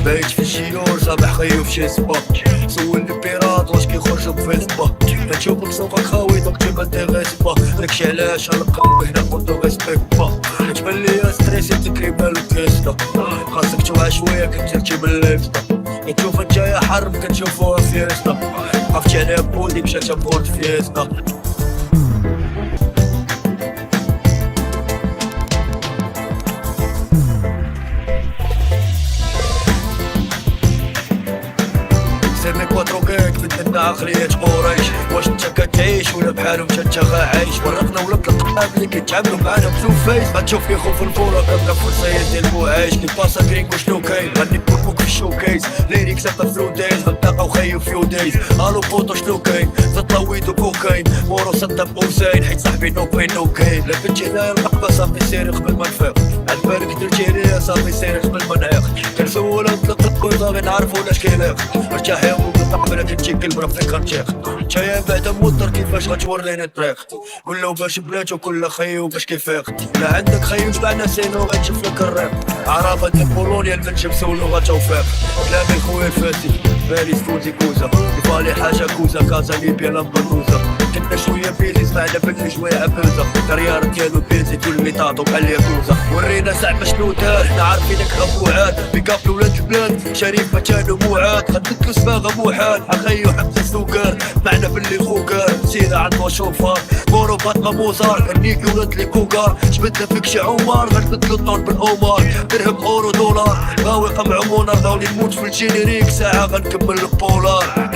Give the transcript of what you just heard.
بايت في الشيور صباح خيو في شي سبا سولني بيرات واش كيخرجو بفيسبا كنشوفك سوقك خاوي دونك تي مانتيغيس با داكشي علاش هنلقاو هنا كنتو ريسبيكت با تبان ليا ستريسي تكريبا لوكيستا خاصك توعى شوية كترتي بالليفتا كتشوف نتايا حرب كتشوفوها فيستا عرفتي عليها بولدي مشات بورد فيستا سيرني كواترو كيك في الدنيا عقلية قريش واش انت كتعيش ولا بحالهم انت عايش ورقنا ولا بالقلاب اللي كيتعاملوا معانا بزو فيس غتشوف كيخون في البولا كتلقى فرصة يدير المعايش كي باسا كرينكو شنو كاين غادي نكونك في الشوكيز ليريكس ابا ثرو دايز غنتلاقاو خيو فيو دايز الو بوطو شنو كاين تطلع ويدو كوكاين مورو صدام حسين حيت صاحبي نو بين نو كاين لا كنتي هنايا القبة صافي سيري قبل ما نفيق عالبالك درتي ليا صافي سيري قبل ما نعيق كنسول نطلق الكويطة غير نعرفو واش كيلاق مرتاح يا قبل كنتي كلب رفيق كنتيق نتايا بعدا موتر كيفاش غتوريني الطريق كله باش بلاتو كل خيو باش كيفيق لا عندك خيو تبعنا سينو غتشوف لك الريق عرفة ديال بولونيا المنشب سولو غتوفيق كلامي خويا الفاسي بالي سكوتي كوزا يفالي حاجة كوزا كازا ليبيا لامبدوزا كنا شوية بيزي سمعنا بني شوية عبوزة الريار ديالو بيزي كل اللي طاطو بحال ياكوزا ورينا زعما شنو دار حنا عارفينك غبوعات بيكاب ولاد البلاد شريف مكانو موعاد خدتلو سباغة موحال اخيو حمزة سوكار معنا باللي خوكار سيرة عندو شوفار مورو باطمة موزار هنيكي ولاد لي كوكار جبدنا فيك شي عمار غنبدلو الطون بالاومار درهم اورو دولار غاوي قمع مونار غاولي نموت في الجينيريك ساعة غنكمل البولار